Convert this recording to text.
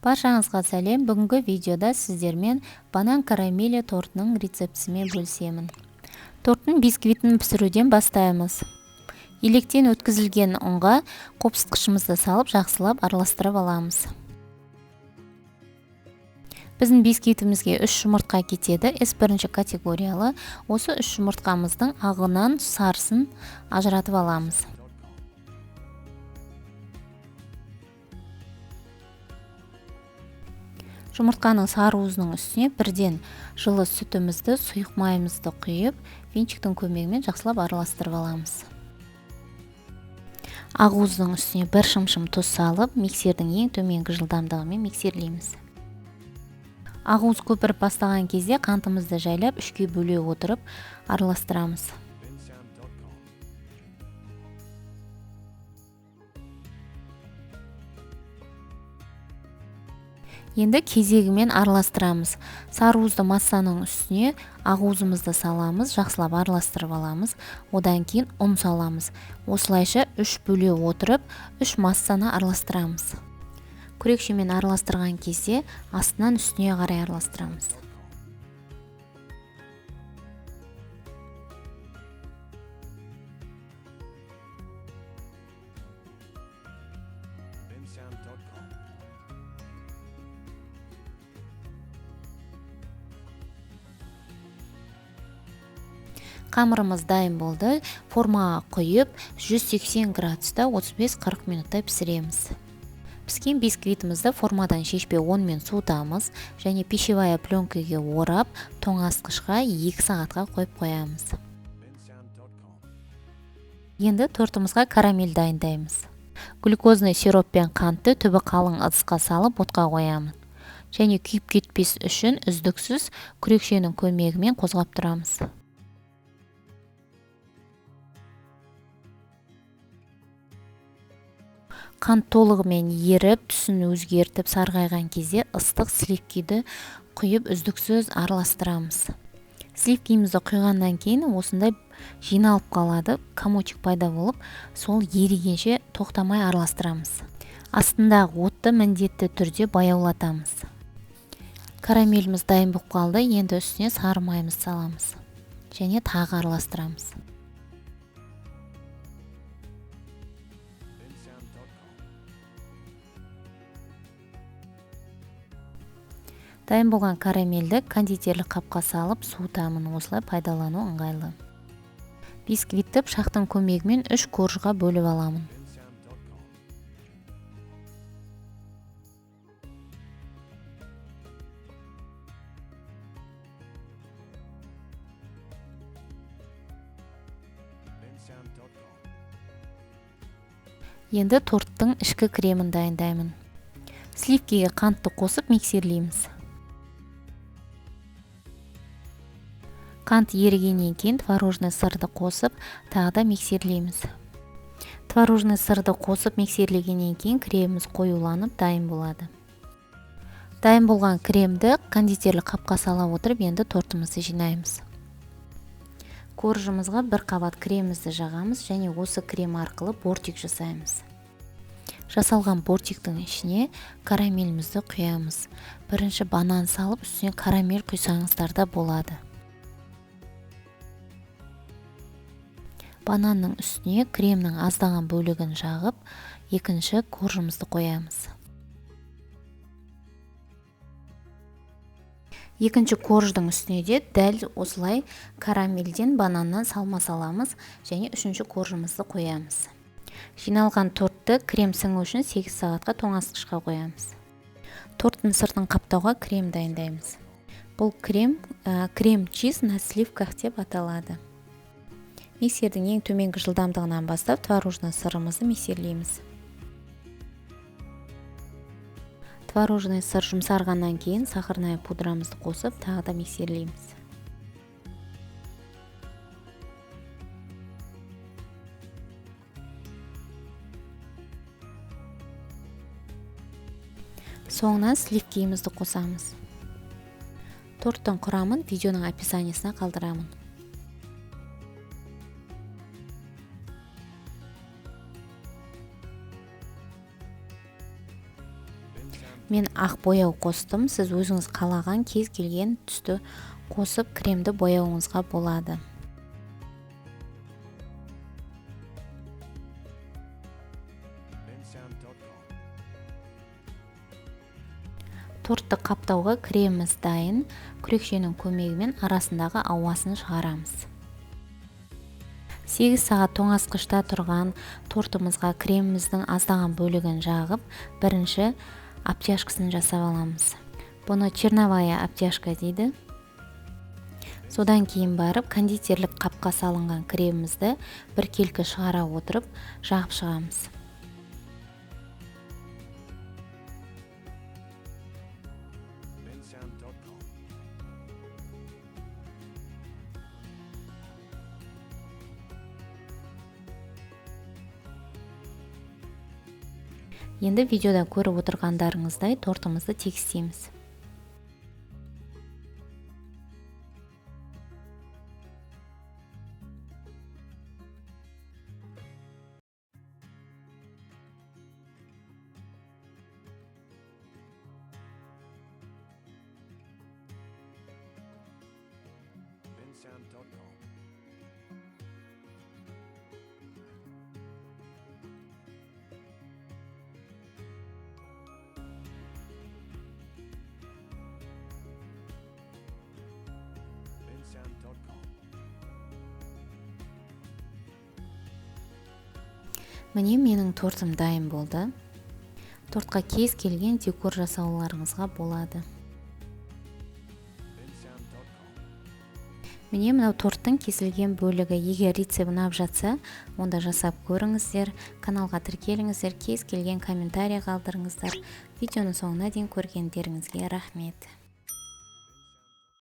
Баршаңызға сәлем. Бүгінгі видеода сіздермен банан карамелі тортының рецептісімен бөлісемін. Торттың бисквитін пісіруден бастаймыз. Електен өткізілген ұнға қопсытқышымызды салып, жақсылап араластырып аламыз. Біздің бисквитімізге 3 жұмыртқа кетеді. S1 категориялы. Осы 3 жұмыртқамыздың ағынан сарысын ажыратып аламыз. Жұмыртқаның сарыуызының үстіне бірден жылы сүтімізді, сұйық майымызды құйып, венчиктің көмегімен жақсылап араластырып аламыз. Ақуыздың үстіне бір шымшым тұз салып, миксердің ең төменгі жылдамдығымен миксерлейміз. Ақуыз көпіріп бастаған кезде қантымызды жайлап 3-ке бөле отырып араластырамыз. Енді кезегімен араластырамыз. Сарыуызды массаның үстіне ақуызымызды саламыз, жақсылап араластырып аламыз. Одан кейін ұн саламыз. Осылайша 3 бөле отырып, 3 массаны араластырамыз. Күрекшемен араластырған кезде астынан үстіне қарай араластырамыз. Қамырымыз дайын болды. Формаға құйып, 180 градуста 35-40 минутта пісіреміз. Піскен бисквитімізді формадан шешпей онмен суытамыз және пищевая пленкаға орап, тоңазытқышқа 2 сағатқа қойып қоямыз. Енді тортымызға карамель дайындаймыз. Глюкозный сироп пен қантты түбі қалың ыдысқа салып отқа қоямыз. Және күйіп кетпес үшін үздіксіз күрекшенің көмегімен қозғап тұрамыз. Қант толығымен еріп, түсін өзгертіп сарғайған кезде ыстық сливкиді құйып үздіксіз араластырамыз. Сливкимізді құйғаннан кейін осындай жиналып қалады, комочек пайда болып, сол ерігенше тоқтамай араластырамыз. Астындағы отты міндетті түрде баяулатамыз. Карамеліміз дайын болып қалды, енді үстіне сары майымыз саламыз және тағы араластырамыз. Дайын болған карамельді кондитерлік қапқа салып суытамын, осылай пайдалану ыңғайлы. Бисквитті пышақтың көмегімен 3 коржға бөліп аламын. Енді торттың ішкі кремін дайындаймын. Сливкиге қантты қосып миксерлейміз. Қант ерігеннен кейін творожный сырды қосып, тағы да миксерлейміз. Творожный сырды қосып миксерлегеннен кейін креміміз қоюланып дайын болады. Дайын болған кремді кондитерлік қапқа сала отырып, енді тортымызды жинаймыз. Коржымызға 1 қабат кремімізді жағамыз және осы крем арқылы бортик жасаймыз. Жасалған бортиктің ішіне карамелімізді құямыз. Бірінші банан салып, үстіне карамель құйсаңыздар да болады. Бананның үстіне кремнің аздаған бөлігін жағып, екінші коржымызды қоямыз. Екінші корждың үстіне де дәл осылай карамельден бананнан салма саламыз және үшінші коржымызды қоямыз. Жиналған тортты крем сіңу үшін 8 сағатқа тоңазытқышқа қоямыз. Торттың сыртын қаптауға крем дайындаймыз. Бұл крем чиз на сливках деп аталады. Миксердің ең төменгі жылдамдығынан бастап творожный сырымызды миксерлейміз. Творожный сыр жұмсарғаннан кейін сахарная пудрамызды қосып, тағы да миксерлейміз. Соңынан сливкиімізді қосамыз. Торттың құрамын видеоның описаниясына қалдырамын. Мен ақ бояу қостым. Сіз өзіңіз қалаған кез келген түсті қосып кремді бояуыңызға болады. Тортты қаптауға креміміз дайын. Күрекшенің көмегімен арасындағы ауасын шығарамыз. 8 сағат тоңазытқышта тұрған тортымызға креміміздің аздаған бөлігін жағып, бірінші обтяжкасын жасап аламыз. Бұны черновая обтяжка дейді. Содан кейін барып кондитерлік қапқа салынған кремімізді бір келкі шығара отырып жағып шығамыз. Енді видеода көріп отырғандарыңыздай тортымызды тегістейміз. Міне менің тортым дайын болды. Тортқа кез келген декор жасауларыңызға болады. Міне мынау торттың кесілген бөлігі. Егер рецепт ұнап жатса, онда жасап көріңіздер. Каналға тіркеліңіздер, кез келген комментарий қалдырыңыздар. Видеоның соңына дейін көргендеріңізге рахмет.